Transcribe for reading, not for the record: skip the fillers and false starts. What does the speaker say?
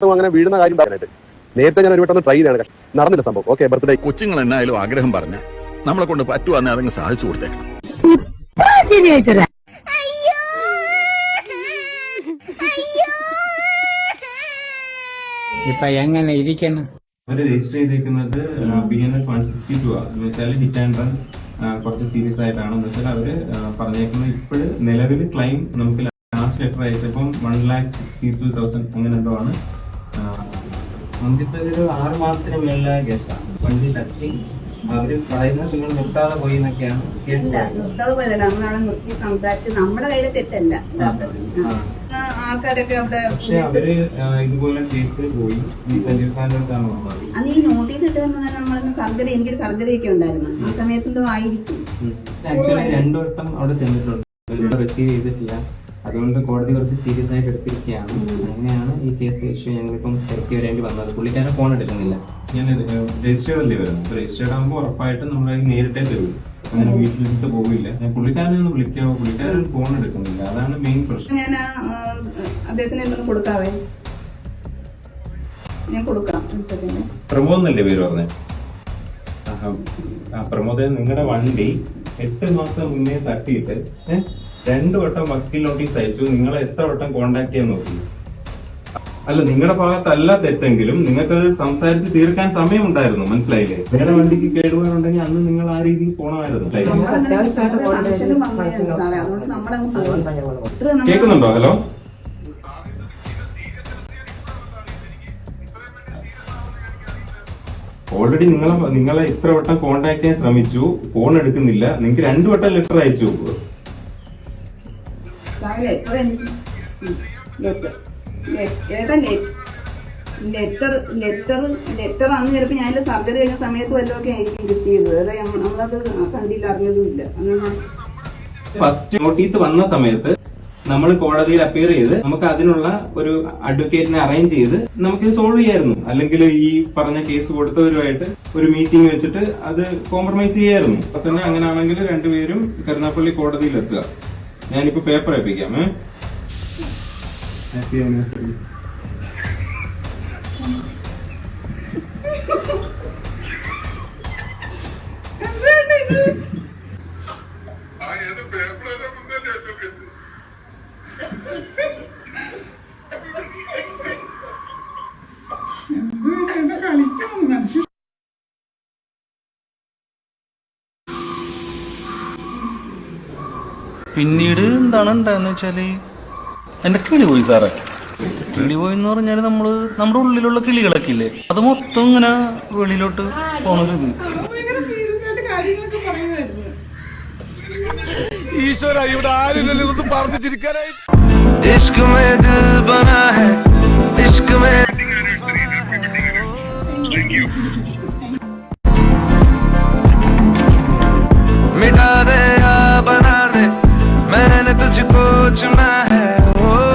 രക്തം അങ്ങനെ വീഴുന്ന കാര്യം പറയാനായിട്ട് നേരത്തെ ഞാൻ ഒരു വട്ടം ട്രൈ ചെയ്താണ്, നടന്നില്ല സംഭവം. ഓക്കെ, ബർത്ത്ഡേ കൊച്ചുങ്ങൾ എന്നായാലും ആഗ്രഹം പറഞ്ഞ നമ്മളെ കൊണ്ട് പറ്റുവാന്നെ അതങ്ങ് സാധിച്ചു കൊടുത്തേക്കണം. ഇപ്പൊ എങ്ങനെ ഇരിക്കണം? അവര് രജിസ്റ്റർ ചെയ്തേക്കുന്നത് BNS 162 എന്ന് വെച്ചാൽ ഹിറ്റ് ആൻഡ് റൺ കുറച്ച് സീരിയസ് ആയിട്ടാണെന്ന് വെച്ചാൽ അവര് പറഞ്ഞേക്കുന്നത് ഇപ്പോഴും നിലവിൽ ക്ലൈം നമുക്ക് ലാസ്റ്റ് ലെറ്റർ അയച്ചപ്പം 1,62,000 അങ്ങനെ എന്തോ ആണ്. നമുക്കിപ്പോ ഇതൊരു 6 മാസത്തിന് മേളിലായ കേസാണ്. വണ്ടി തട്ടി അവര് പറയുന്നത് നിങ്ങൾ നിർത്താതെ പോയി എന്നൊക്കെയാണ് കേസ്. നിർത്താതെ പോയതല്ല, നമ്മളവിടെ നിർത്തി സംസാരിച്ച് നമ്മുടെ കയ്യിലെ തെറ്റല്ല ആൾക്കാരൊക്കെ അവിടെ. പക്ഷെ അവര് ഇതുപോലെ കേസിൽ പോയി ഈ സഞ്ജീവ് സാറിന്റെ അടുത്താണ് വന്നത്. അന്ന് ഈ നോട്ടീസ് ഇട്ടതെന്ന് നമ്മളൊന്ന് സർജറി, എനിക്കൊരു സർജറി ഒക്കെ ഉണ്ടായിരുന്നു ആ സമയത്ത് എന്തോ ആയിരിക്കും. ആക്ച്വലി 2 വട്ടം അവിടെ ചെന്നിട്ടുണ്ട്, റിസീവ് ചെയ്തിട്ടില്ല. അതുകൊണ്ട് കോടതി കുറച്ച് സീരിയസ് ആയിട്ട് എടുത്തിരിക്കുകയാണ്. അങ്ങനെയാണ് ഈ കേസ് ഇഷ്യൂ ഞങ്ങളിപ്പം തിരക്കി വരേണ്ടി വന്നത്. പുള്ളിക്കാരൻ ഫോൺ എടുക്കുന്നില്ല. ഞാൻ രജിസ്റ്റേർഡ് അല്ലേ വരുന്നത്, രജിസ്റ്റേർഡ് ആകുമ്പോൾ ഉറപ്പായിട്ടും നമ്മളെ നേരിട്ടേ തരൂ, അങ്ങനെ വീട്ടിലിട്ട് പോകില്ല. ഞാൻ പുള്ളിക്കാരനെ ഒന്ന് വിളിക്കാവോ, പുള്ളിക്കാരൻ ഫോൺ എടുക്കുന്നില്ല, അതാണ് മെയിൻ പ്രശ്നം. ഞാൻ അദ്ദേഹത്തിന് എന്തൊന്ന് കൊടുക്കാവേ, ഞാൻ കൊടുക്കാം. പ്രമോദ് എന്നല്ലേ പേര് പറഞ്ഞേ? പ്രമോദ്, നിങ്ങളുടെ വണ്ടി 8 മാസം മുന്നേ തട്ടിയിട്ട് 2 വട്ടം വക്കീൽ നോട്ടീസ് അയച്ചു. നിങ്ങളെ എത്ര വട്ടം കോണ്ടാക്ട് ചെയ്യാൻ നോക്കി? അല്ല, നിങ്ങളുടെ ഭാഗത്തല്ല തെറ്റെങ്കിലും നിങ്ങൾക്കത് സംസാരിച്ച് തീർക്കാൻ സമയമുണ്ടായിരുന്നു, മനസ്സിലായില്ലേ? വേറെ വണ്ടിക്ക് കേടുപാടുണ്ടെങ്കിൽ അന്ന് നിങ്ങൾ ആ രീതിയിൽ പോണമായിരുന്നു. കേൾക്കുന്നുണ്ടോ? ഹലോ, ഓൾറെഡി നിങ്ങളെ ഇത്ര വട്ടം കോണ്ടാക്ട് ചെയ്യാൻ ശ്രമിച്ചു, ഫോൺ എടുക്കുന്നില്ല. നിങ്ങൾക്ക് 2 വട്ടം ലെറ്റർ അയച്ചു. ലെറ്റർ അന്ന് ചിലപ്പോ ഞാൻ സർജറി കഴിഞ്ഞ സമയത്ത് വല്ലതൊക്കെ ആയിരിക്കും കിട്ടിയത്. നമ്മളത് കണ്ടില്ല, അറിഞ്ഞതുമില്ല. ഫസ്റ്റ് നോട്ടീസ് വന്ന സമയത്ത് നമ്മൾ കോടതിയിൽ അപ്പിയർ ചെയ്ത് നമുക്ക് അതിനുള്ള ഒരു അഡ്വക്കേറ്റിനെ അറേഞ്ച് ചെയ്ത് നമുക്കിത് സോൾവ് ചെയ്യായിരുന്നു. അല്ലെങ്കിൽ ഈ പറഞ്ഞ കേസ് കൊടുത്തവരുമായിട്ട് ഒരു മീറ്റിംഗ് വെച്ചിട്ട് അത് കോംപ്രമൈസ് ചെയ്യായിരുന്നു. അപ്പൊ തന്നെ അങ്ങനെയാണെങ്കിൽ 2 പേരും കരുനാപ്പള്ളി കോടതിയിൽ എത്തുക. ഞാനിപ്പോ പേപ്പർ ഏൽപ്പിക്കാം. Happy anniversary. പിന്നീട് എന്താണ് ഉണ്ടായെന്ന് വെച്ചാല് എന്റെ കിളി പോയി സാറേ. കിളി പോയി എന്ന് പറഞ്ഞാല് നമ്മുടെ ഉള്ളിലുള്ള കിളികളൊക്കെ ഇല്ലേ, അത് മൊത്തം ഇങ്ങനെ വെളിയിലോട്ട് പോണത്. ഈശ്വര, ഇവിടെ ആരില്ലല്ലോ ഇതൊന്നും പറഞ്ഞു ചിരിക്കാനായി. मिटा दे या बना दे, मैंने तुझको चुना है.